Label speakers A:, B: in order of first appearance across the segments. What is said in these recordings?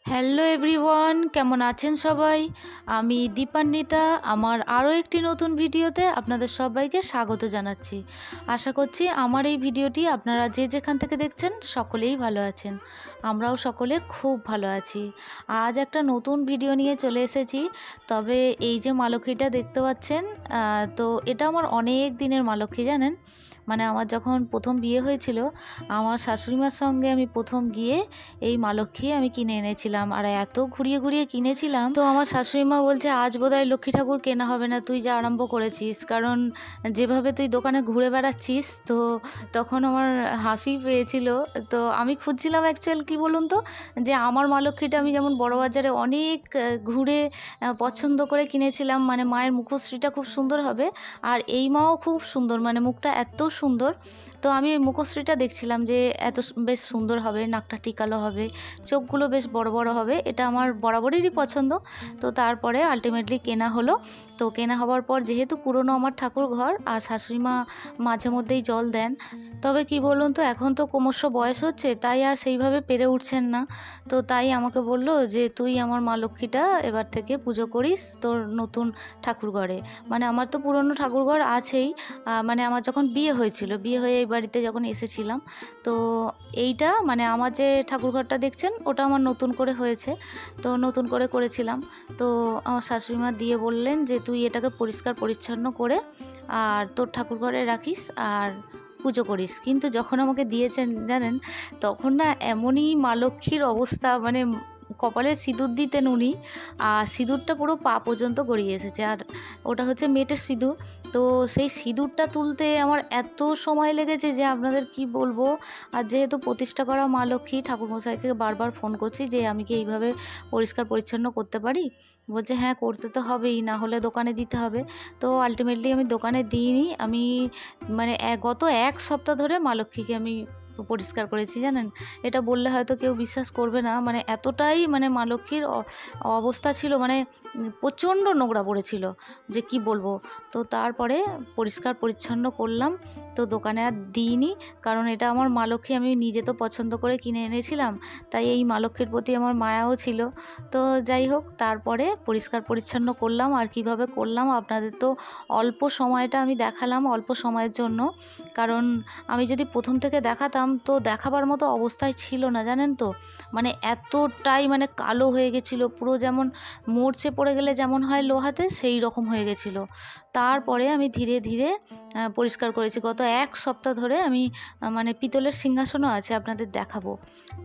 A: Hello everyone, কেমন আছেন সবাই? আমি দীপান্বিতা। আমার আরও একটি নতুন ভিডিওতে আপনাদের সবাইকে স্বাগত জানাচ্ছি। আশা করছি আমার এই ভিডিওটি আপনারা যে যেখান থেকে দেখছেন সকলেই ভালো আছেন। আমরাও সকলে খুব ভালো আছি। আজ একটা নতুন ভিডিও নিয়ে চলে এসেছি। তবে এই যে মা লক্ষ্মীটা দেখতে পাচ্ছেন, তো এটা আমার অনেক দিনের মা লক্ষ্মী, জানেন। মানে আমার যখন প্রথম বিয়ে হয়েছিল, আমার শাশুড়িমার সঙ্গে আমি প্রথম গিয়ে এই মা লক্ষ্মী আমি কিনে এনেছিলাম। আর এত ঘুরিয়ে ঘুরিয়ে কিনেছিলাম, তো আমার শাশুড়িমা বলছে আজ বোধহয় লক্ষ্মী ঠাকুর কেনা হবে না, তুই যা আরম্ভ করেছিস। কারণ যেভাবে তুই দোকানে ঘুরে বেড়াচ্ছিস, তো তখন আমার হাসি পেয়েছিল। তো আমি খুঁজছিলাম অ্যাকচুয়াল কি বলুন তো, যে আমার মা লক্ষ্মীটা আমি যেমন বড় বাজারে অনেক ঘুরে পছন্দ করে কিনেছিলাম, মানে মায়ের মুখশ্রীটা খুব সুন্দর হবে, আর এই মাও খুব সুন্দর, মানে মুখটা এত সুন্দর। তো আমি ওই মুখশ্রীটা দেখছিলাম যে এত বেশ সুন্দর হবে, নাকটা টিকালো হবে, চোখগুলো বেশ বড় বড় হবে, এটা আমার বরাবরেরই পছন্দ। তো তারপরে আলটিমেটলি কেনা হলো। তো কেনা হওয়ার পর যেহেতু পুরনো আমার ঠাকুর ঘর, আর শাশুড়িমা মাঝে মধ্যেই জল দেন, তবে কি বলুন তো, এখন তো ক্রমশ বয়স হচ্ছে, তাই আর সেইভাবে পেরে উঠছেন না। তো তাই আমাকে বলল যে তুই আমার মা লক্ষ্মীটা এবার থেকে পুজো করিস তোর নতুন ঠাকুর ঘরে। মানে আমার তো পুরনো ঠাকুর ঘর আছেই, মানে আমার যখন বিয়ে হয়েছিল, বিয়ে হয়ে এই বাড়িতে যখন এসেছিলাম, তো এইটা মানে আমার যে ঠাকুরঘরটা দেখছেন ওটা আমার নতুন করে হয়েছে, তো নতুন করে করেছিলাম। তো আমার শাশুড়িমা দিয়ে বললেন যে তুই এটাকে পরিষ্কার পরিচ্ছন্ন করে আর তোর ঠাকুরঘরে রাখিস আর পুজো করিস। কিন্তু যখন আমাকে দিয়েছেন জানেন, তখন না এমনই মা লক্ষ্মীর অবস্থা, মানে কপালে সিঁদুর দিতেন উনি, আর সিঁদুরটা পুরো পা পর্যন্ত গড়িয়ে এসেছে, আর ওটা হচ্ছে মেটের সিঁদুর। তো সেই সিঁদুরটা তুলতে আমার এত সময় লেগেছে যে আপনাদের কি বলবো। আর যেহেতু প্রতিষ্ঠা করা মা লক্ষ্মী, ঠাকুরমশাইকে বারবার ফোন করছি যে আমি কি এইভাবে পরিষ্কার পরিচ্ছন্ন করতে পারি। বলছে হ্যাঁ করতে তো হবেই, না হলে দোকানে দিতে হবে। তো আলটিমেটলি আমি দোকানে দিইনি, আমি মানে গত এক সপ্তাহ ধরে মা লক্ষ্মীকে আমি পরিষ্কার করেছি, জানেন। এটা বললে হয়তো কেউ বিশ্বাস করবে না, মানে এতটাই মানে মা লক্ষ্মীর অবস্থা ছিল, মানে প্রচণ্ড নোংরা পড়েছিল যে কি বলবো। তো তারপরে পরিষ্কার পরিচ্ছন্ন করলাম। তো দোকানে আর দিইনি, কারণ এটা আমার মা লক্ষ্মী, আমি নিজে তো পছন্দ করে কিনে এনেছিলাম, তাই এই মা লক্ষ্মীর প্রতি আমার মায়াও ছিল। তো যাই হোক, তারপরে পরিষ্কার পরিচ্ছন্ন করলাম। আর কিভাবে করলাম আপনাদের তো অল্প সময়টা আমি দেখালাম, অল্প সময়ের জন্য। কারণ আমি যদি প্রথম থেকে দেখাতাম তো দেখাবার মতো অবস্থায় ছিল না, জানেন তো। মানে এতটাই মানে কালো হয়ে গেছিলো পুরো, যেমন মরচে পড়ে গেলে যেমন হয় লোহাতে, সেই রকম হয়ে গেছিলো। তারপরে আমি ধীরে ধীরে পরিষ্কার করেছি। গত এক সপ্তাহ ধরে আমি মানে পিতলের সিংহাসনও আছে, আপনাদের দেখাবো।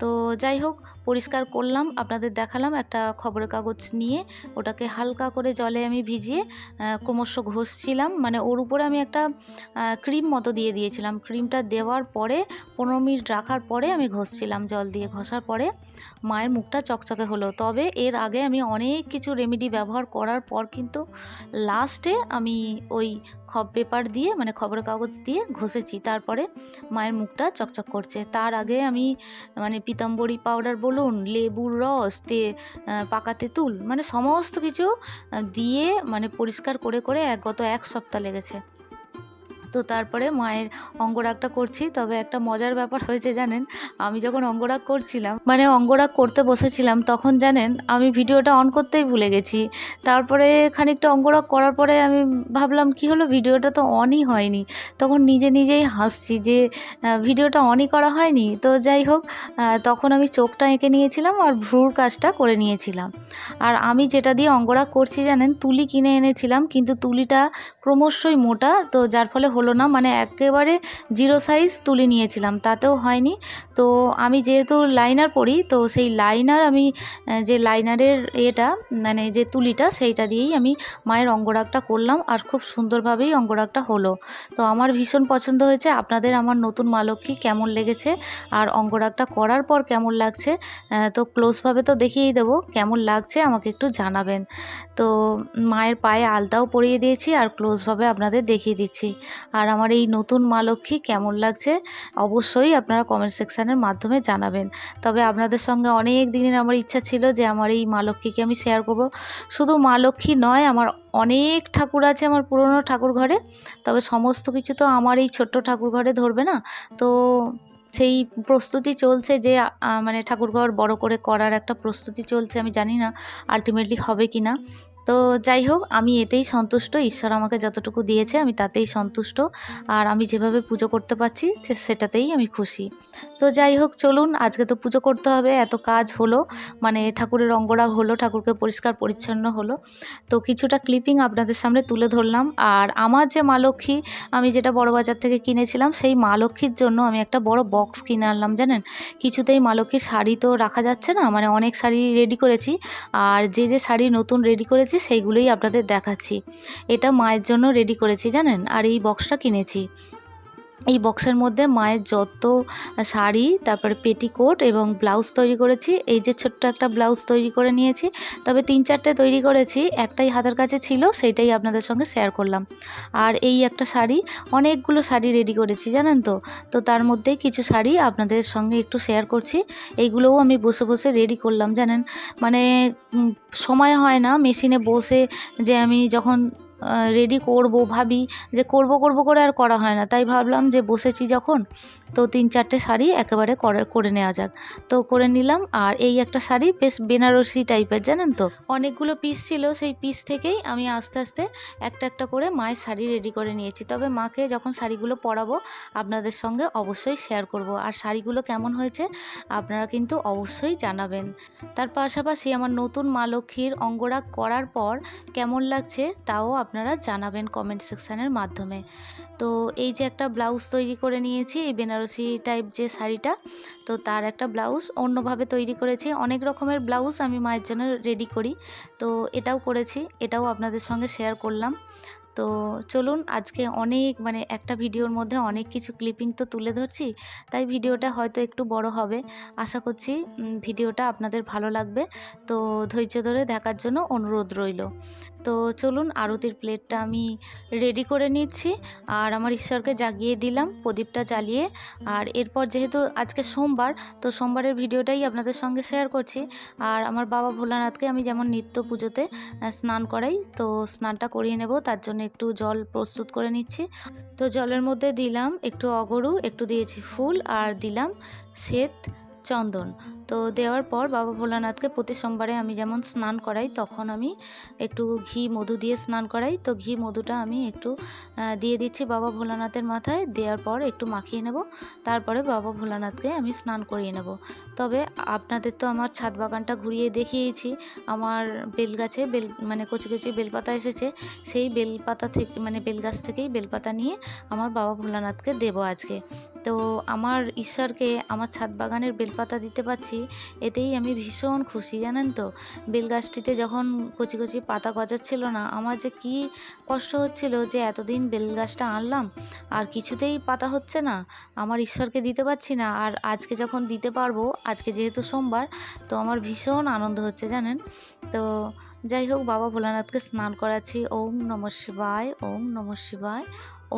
A: তো যাই হোক, পরিষ্কার করলাম, আপনাদের দেখালাম। একটা খবরের কাগজ নিয়ে ওটাকে হালকা করে জলে আমি ভিজিয়ে ক্রমশ ঘষছিলাম। মানে ওর উপরে আমি একটা ক্রিম মতো দিয়ে দিয়েছিলাম। ক্রিমটা দেওয়ার পরে 15 মিনিট রাখার পরে আমি ঘষছিলাম, জল দিয়ে ঘষার পরে মায়ের মুখটা চকচকে হলো। তবে এর আগে আমি অনেক কিছু রেমেডি ব্যবহার করার পর কিন্তু লাস্টে আমি ওই পেপার দিয়ে, মানে খবরের কাগজ দিয়ে ঘষেছি, তারপরে মায়ের মুখটা চকচক করছে। তার আগে আমি মানে পিতাম্বরী পাউডার বলুন, লেবুর রস, পাকা তেঁতুল, মানে সমস্ত কিছু দিয়ে মানে পরিষ্কার করে করে গত এক সপ্তাহ লেগেছে। তো তারপরে মায়ের অঙ্গরাগটা করছি। তবে একটা মজার ব্যাপার হয়েছে জানেন, আমি যখন অঙ্গরাগ করছিলাম, মানে অঙ্গরাগ করতে বসেছিলাম, তখন জানেন আমি ভিডিওটা অন করতেই ভুলে গেছি। তারপরে খানিকটা অঙ্গরাগ করার পরে আমি ভাবলাম কি হলো, ভিডিওটা তো অনই হয়নি। তখন নিজে নিজেই হাসছি যে ভিডিওটা অনই করা হয়নি। তো যাই হোক, তখন আমি চোখটা এঁকে নিয়েছিলাম আর ভ্রুর কাজটা করে নিয়েছিলাম। আর আমি যেটা দিয়ে অঙ্গরাগ করছি জানেন, তুলি কিনে এনেছিলাম, কিন্তু তুলিটা ক্রমশই মোটা, তো যার ফলে হলো না। মানে একেবারে 0 সাইজ তুলি নিয়েছিলাম, তাতেও হয়নি। তো আমি যেহেতু লাইনার পরি, তো সেই লাইনার আমি যে লাইনারের মানে যে তুলিটা, সেইটা দিয়েই আমি মায়ের অঙ্গরাগটা করলাম, আর খুব সুন্দরভাবেই অঙ্গরাগটা হলো। তো আমার ভীষণ পছন্দ হয়েছে। আপনাদের আমার নতুন মা লক্ষ্মী কেমন লেগেছে আর অঙ্গরাগটা করার পর কেমন লাগছে, তো ক্লোজভাবে তো দেখিয়েই দেবো, কেমন লাগছে আমাকে একটু জানাবেন। তো মায়ের পায়ে আলতাও পরিয়ে দিয়েছি আর ক্লোজভাবে আপনাদের দেখিয়ে দিচ্ছি। আর আমার এই নতুন মা লক্ষ্মী কেমন লাগছে অবশ্যই আপনারা কমেন্ট সেকশানের মাধ্যমে জানাবেন। তবে আপনাদের সঙ্গে অনেক দিনের আমার ইচ্ছা ছিল যে আমার এই মা লক্ষ্মীকে আমি শেয়ার করব। শুধু মা লক্ষ্মী নয়, আমার অনেক ঠাকুর আছে আমার পুরনো ঠাকুর ঘরে, তবে সমস্ত কিছু তো আমার এই ছোট্ট ঠাকুর ঘরে ধরবে না। তো সেই প্রস্তুতি চলছে যে মানে ঠাকুরঘর বড় করে করার একটা প্রস্তুতি চলছে। আমি জানি না আলটিমেটলি হবে কি না। তো যাই হোক, আমি এতেই সন্তুষ্ট। ঈশ্বর আমাকে যতটুকু দিয়েছে আমি তাতেই সন্তুষ্ট। আর আমি যেভাবে পুজো করতে পারছি সেটাতেই আমি খুশি। তো যাই হোক, চলুন, আজকে তো পুজো করতে হবে, এত কাজ হলো, মানে ঠাকুরের অঙ্গরাগ হলো, ঠাকুরকে পরিষ্কার পরিচ্ছন্ন হলো। তো কিছুটা ক্লিপিং আপনাদের সামনে তুলে ধরলাম। আর আমার যে মা লক্ষ্মী আমি যেটা বড়বাজার থেকে কিনেছিলাম, সেই মা লক্ষ্মীর জন্য আমি একটা বড় বক্স কিনে আনলাম জানেন। কিছুতেই মা লক্ষ্মীর শাড়ি তো রাখা যাচ্ছে না, মানে অনেক শাড়ি রেডি করেছি, আর যে শাড়ি নতুন রেডি করেছি সেইগুলোই আপনাদের দেখাচ্ছি। এটা মায়ের জন্য রেডি করেছি জানেন, আর এই বক্সটা কিনেছি। এই বক্সের মধ্যে মায়ের যত শাড়ি, তারপরে পেটিকোট এবং ব্লাউজ তৈরি করেছি। এই যে ছোট্ট একটা ব্লাউজ তৈরি করে নিয়েছি, তবে 3-4টে তৈরি করেছি, একটাই হাতের কাছে ছিল, সেইটাই আপনাদের সঙ্গে শেয়ার করলাম। আর এই একটা শাড়ি, অনেকগুলো শাড়ি রেডি করেছি জানেন তো। তো তার মধ্যেই কিছু শাড়ি আপনাদের সঙ্গে একটু শেয়ার করছি। এইগুলোও আমি বসে বসে রেডি করলাম জানেন, মানে সময় হয় না মেশিনে বসে, যে আমি যখন রেডি করব ভাবি যে করব করে আর করা হয় না। তাই ভাবলাম যে বসেছি যখন, তো 3-4টে শাড়ি একেবারে করে নেওয়া যাক। তো করে নিলাম। আর এই একটা শাড়ি বেশ বেনারসি টাইপের জানেন তো, অনেকগুলো পিস ছিল, সেই পিস থেকেই আমি আস্তে আস্তে একটা একটা করে মায়ের শাড়ি রেডি করে নিয়েছি। তবে মাকে যখন শাড়িগুলো পরাবো আপনাদের সঙ্গে অবশ্যই শেয়ার করব। আর শাড়িগুলো কেমন হয়েছে আপনারা কিন্তু অবশ্যই জানাবেন। তার পাশাপাশি আমার নতুন মা লক্ষ্মীর অঙ্গরাগ করার পর কেমন লাগছে তাও আপনারা জানাবেন কমেন্ট সেকশানের মাধ্যমে। তো এই যে একটা ব্লাউজ তৈরি করে নিয়েছি, এই বেনারসি টাইপ যে শাড়িটা, তো তার একটা ব্লাউজ অন্যভাবে তৈরি করেছি। অনেক রকমের ব্লাউজ আমি মায়ের জন্য রেডি করি, তো এটাও করেছি, এটাও আপনাদের সঙ্গে শেয়ার করলাম। তো চলুন, আজকে অনেক মানে একটা ভিডিওর মধ্যে অনেক কিছু ক্লিপিং তো তুলে ধরছি, তাই ভিডিওটা হয়তো একটু বড় হবে। আশা করছি ভিডিওটা আপনাদের ভালো লাগবে। তো ধৈর্য ধরে দেখার জন্য অনুরোধ রইল। তো চলুন, আরতির প্লেটটা আমি রেডি করে নিচ্ছি, আর আমার ঈশ্বরকে জাগিয়ে দিলাম প্রদীপটা জ্বালিয়ে। আর এরপর যেহেতু আজকে সোমবার, তো সোমবারের ভিডিওটাই আপনাদের সঙ্গে শেয়ার করছি। আর আমার বাবা ভোলানাথকে আমি যেমন নিত্য পুজোতে স্নান করাই, তো স্নানটা করিয়ে নেব, তার জন্য একটু জল প্রস্তুত করে নিচ্ছি। তো জলের মধ্যে দিলাম একটু অগরু, একটু দিয়েছি ফুল, আর দিলাম শ্বেত চন্দন। তো দেওয়ার পর বাবা ভোলানাথকে প্রতি সোমবারে আমি যেমন স্নান করাই, তখন আমি একটু ঘি মধু দিয়ে স্নান করাই। তো ঘি মধুটা আমি একটু দিয়ে দিচ্ছি বাবা ভোলানাথের মাথায়, দেওয়ার পর একটু মাখিয়ে নেব, তারপরে বাবা ভোলানাথকে আমি স্নান করিয়ে নেব। তবে আপনাদের তো আমার ছাদ বাগানটা ঘুরিয়ে দেখিয়েছি। আমার বেলগাছে মানে কচি কচি বেলপাতা এসেছে, সেই বেলপাতা থেকে মানে বেলগাছ থেকেই বেলপাতা নিয়ে আমার বাবা ভোলানাথকে দেবো আজকে। তো আমার ঈশ্বরকে আমার ছাদ বাগানের বেলপাতা দিতে পারছি, এতেই আমি ভীষণ খুশি জানেন তো। বেলগাছটিতে যখন কচি কচি পাতা গজাচ্ছিল না, আমার যে কি কষ্ট হচ্ছিল যে এতদিন বেলগাছটা আনলাম আর কিছুতেই পাতা হচ্ছে না, আমার ঈশ্বরকে দিতে পারছি না। আর আজকে যখন দিতে পারবো, আজকে যেহেতু সোমবার, তো আমার ভীষণ আনন্দ হচ্ছে জানেন। তো যাই হোক, বাবা ভোলানাথকে স্নান করাচ্ছি। ওম নমঃ শিবায়, ওম নমঃ শিবায়,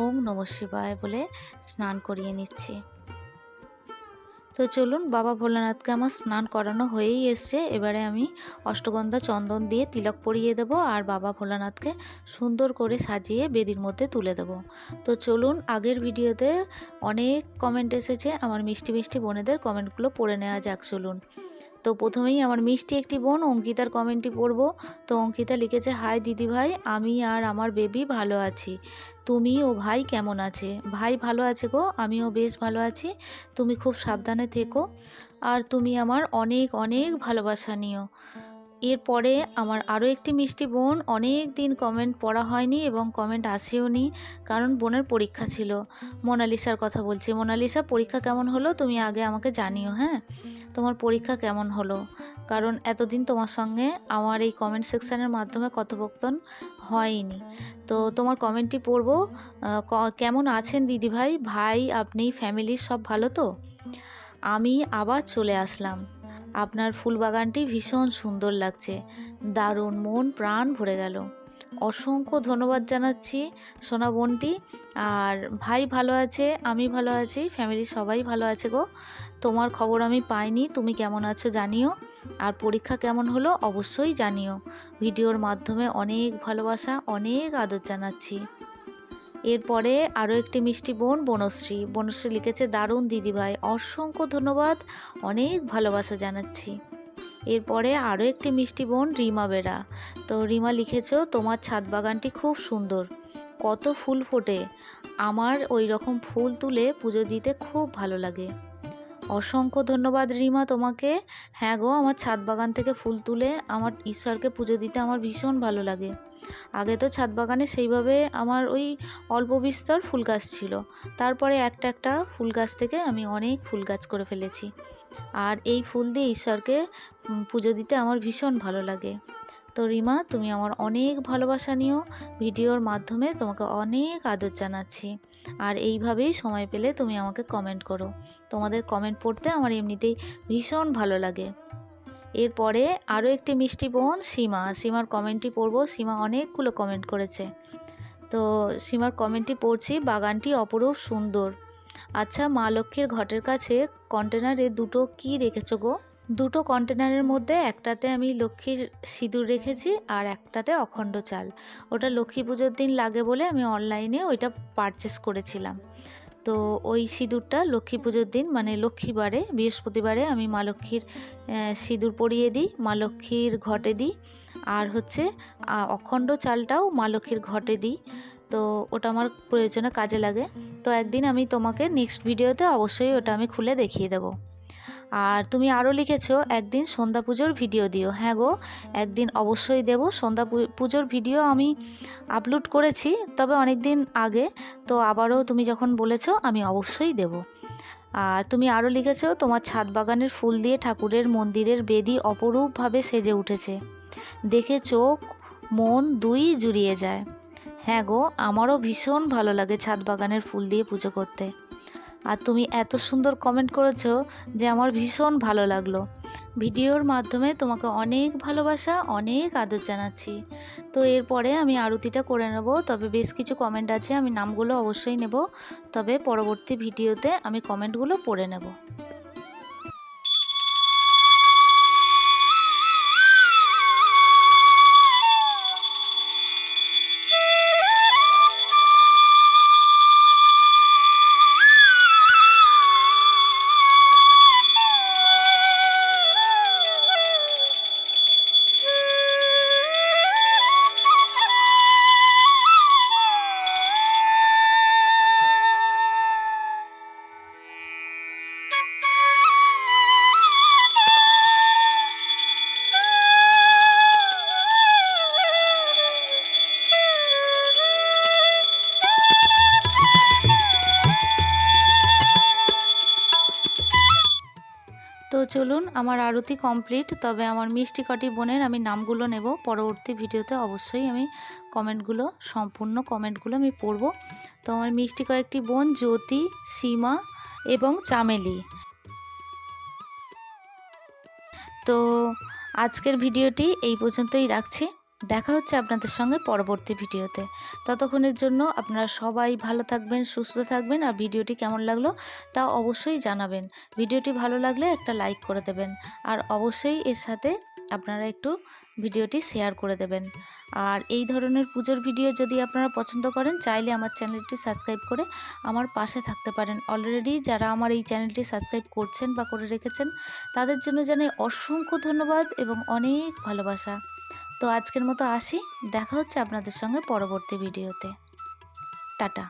A: ওম নমঃ শিবায় বলে স্নান করিয়ে নিচ্ছি। তো চলুন, বাবা ভোলানাথকে আমার স্নান করানো হয়েই এসছে। এবারে আমি অষ্টগন্ধা চন্দন দিয়ে তিলক পরিয়ে দেব, আর বাবা ভোলানাথকে সুন্দর করে সাজিয়ে বেদির মধ্যে তুলে দেব। তো চলুন, আগের ভিডিওতে অনেক কমেন্ট এসেছে, আমার মিষ্টি মিষ্টি বোনেদের কমেন্টগুলো পড়ে নেওয়া যাক চলুন। তো প্রথমেই আমার মিষ্টি একটি বোন অঙ্কিতার কমেন্টটি পড়ব। তো অঙ্কিতা লিখেছে, হাই দিদিভাই, আমি আর আমার বেবি ভালো আছি, তুমি ও ভাই কেমন আছে? ভাই ভালো আছে গো, আমিও বেশ ভালো আছি। তুমি খুব সাবধানে থেকো, আর তুমি আমার অনেক অনেক ভালোবাসা নিও। এরপরে আমার আরও একটি মিষ্টি বোন, অনেক দিন কমেন্ট পড়া হয়নি এবং কমেন্ট আসেও নি, কারণ বোনের পরীক্ষা ছিল। মোনালিসার কথা বলছি। মোনালিসা, পরীক্ষা কেমন হলো তুমি আগে আমাকে জানিও, হ্যাঁ, তোমার পরীক্ষা কেমন হলো, কারণ এতদিন তোমার সঙ্গে আমার এই কমেন্ট সেকশানের মাধ্যমে কথোপকথন হয়নি। তো তোমার কমেন্টটি পড়বো। কেমন আছেন দিদিভাই, ভাই, আপনি, ফ্যামিলির সব ভালো তো? আমি আবার চলে আসলাম। আপনার ফুল বাগানটি ভীষণ সুন্দর লাগছে, দারুণ, মন প্রাণ ভরে গেল। অসংখ্য ধন্যবাদ জানাচ্ছি সোনা বোনটি। আর ভাই ভালো আছে, আমি ভালো আছি, ফ্যামিলির সবাই ভালো আছে গো। তোমার খবর আমি পাইনি, তুমি কেমন আছো জানিও, আর পরীক্ষা কেমন হলো অবশ্যই জানিও। ভিডিওর মাধ্যমে অনেক ভালোবাসা, অনেক আদর জানাচ্ছি। এরপরে আরও একটি মিষ্টি বোন বনশ্রী। বনশ্রী লিখেছে, দারুণ দিদিভাই, অসংখ্য ধন্যবাদ, অনেক ভালোবাসা জানাচ্ছি। এরপরে আরও একটি মিষ্টি বোন রিমা বেরা। তো রিমা লিখেছো, তোমার ছাদ বাগানটি খুব সুন্দর, কত ফুল ফোটে, আমার ওই রকম ফুল তুলে পুজো দিতে খুব ভালো লাগে। অসংখ্য ধন্যবাদ রিমা তোমাকে। হ্যাঁ গো, আমার ছাদ বাগান থেকে ফুল তুলে আমার ঈশ্বরকে পুজো দিতে আমার ভীষণ ভালো লাগে। আগে তো ছাদ বাগানে সেইভাবে আমার ওই অল্প বিস্তর ফুল গাছ ছিল, তারপরে একটা একটা ফুল গাছ থেকে আমি অনেক ফুল গাছ করে ফেলেছি। আর এই ফুল দিয়ে ঈশ্বরকে পুজো দিতে আমার ভীষণ ভালো লাগে। তো রিমা, তুমি আমার অনেক ভালোবাসা নিও, ভিডিওর মাধ্যমে তোমাকে অনেক আদর জানাচ্ছি। আর এইভাবেই সময় পেলে তুমি আমাকে কমেন্ট করো, তোমাদের কমেন্ট পড়তে আমার এমনিতেই ভীষণ ভালো লাগে। এরপরে আরও একটি মিষ্টি বোন সীমা। সীমার কমেন্টটি পড়বো। সীমা অনেকগুলো কমেন্ট করেছে, তো সীমার কমেন্টটি পড়ছি। বাগানটি অপরূপ সুন্দর। আচ্ছা, মা লক্ষ্মীর ঘটের কাছে কন্টেনারে দুটো কি রেখেছো গো? দুটো কন্টেনারের মধ্যে একটাতে আমি লক্ষ্মীর সিঁদুর রেখেছি আর একটাতে অখণ্ড চাল। ওটা লক্ষ্মী পুজোর দিন লাগে বলে আমি অনলাইনে ওইটা পারচেস করেছিলাম। তো ওই সিঁদুরটা লক্ষ্মী পুজোর দিন, মানে লক্ষ্মীবারে, বৃহস্পতিবারে আমি মা লক্ষ্মীর সিঁদুর পরিয়ে দিই, মা লক্ষ্মীর ঘটে দিই। আর হচ্ছে অখণ্ড চালটাও মা লক্ষ্মীর ঘটে দিই। তো ওটা আমার প্রয়োজনে কাজে লাগে। তো একদিন আমি তোমাকে নেক্সট ভিডিওতে অবশ্যই ওটা আমি খুলে দেখিয়ে দেবো। আর তুমি আরও লিখেছো, একদিন সন্ধ্যা পুজোর ভিডিও দিও। হ্যাঁ গো, একদিন অবশ্যই দেব। সন্ধ্যা পুজোর ভিডিও আমি আপলোড করেছি, তবে অনেক দিন আগে, তো আবারও তুমি যখন বলেছো আমি অবশ্যই দেব। আর তুমি আরও লিখেছো, তোমার ছাদ বাগানের ফুল দিয়ে ঠাকুরের মন্দিরের বেদি অপরূপভাবে সেজে উঠেছে, দেখে চোখ মন দুই জুড়িয়ে যায়। হ্যাঁ গো, আমারও ভীষণ ভালো লাগে ছাদ বাগানের ফুল দিয়ে পুজো করতে। আর তুমি এত সুন্দর কমেন্ট করেছো যে আমার ভীষণ ভালো লাগলো। ভিডিওর মাধ্যমে তোমাকে অনেক ভালোবাসা, অনেক আদর জানাচ্ছি। তো এরপরে আমি আরতিটা করে নেব, তবে বেশ কিছু কমেন্ট আছে, আমি নামগুলো অবশ্যই নেব, তবে পরবর্তী ভিডিওতে আমি কমেন্টগুলো পড়ে নেব। তো চলুন, আমার আরতি কমপ্লিট, তবে আমার মিষ্টি কটি বোনের আমি নামগুলো নেব পরবর্তী ভিডিওতে, অবশ্যই আমি কমেন্টগুলো, সম্পূর্ণ কমেন্টগুলো আমি পড়ব। তো আমার মিষ্টি কয়েকটি বোন জ্যোতি, সীমা এবং চামেলি। তো আজকের ভিডিওটি এই পর্যন্তই রাখছি। দেখা হচ্ছে আপনাদের সঙ্গে পরবর্তী ভিডিওতে। ততক্ষণের জন্য আপনারা সবাই ভালো থাকবেন, সুস্থ থাকবেন। আর ভিডিওটি কেমন লাগলো তা অবশ্যই জানাবেন। ভিডিওটি ভালো লাগলে একটা লাইক করে দেবেন, আর অবশ্যই এর সাথে আপনারা একটু ভিডিওটি শেয়ার করে দেবেন। আর এই ধরনের পুজোর ভিডিও যদি আপনারা পছন্দ করেন, চাইলে আমার চ্যানেলটি সাবস্ক্রাইব করে আমার পাশে থাকতে পারেন। অলরেডি যারা আমার এই চ্যানেলটি সাবস্ক্রাইব করছেন বা করে রেখেছেন, তাদের জন্য জানাই অসংখ্য ধন্যবাদ এবং অনেক ভালোবাসা। তো আজকের মতো আসি, দেখা হচ্ছে আপনাদের সঙ্গে পরবর্তী ভিডিওতে। টাটা।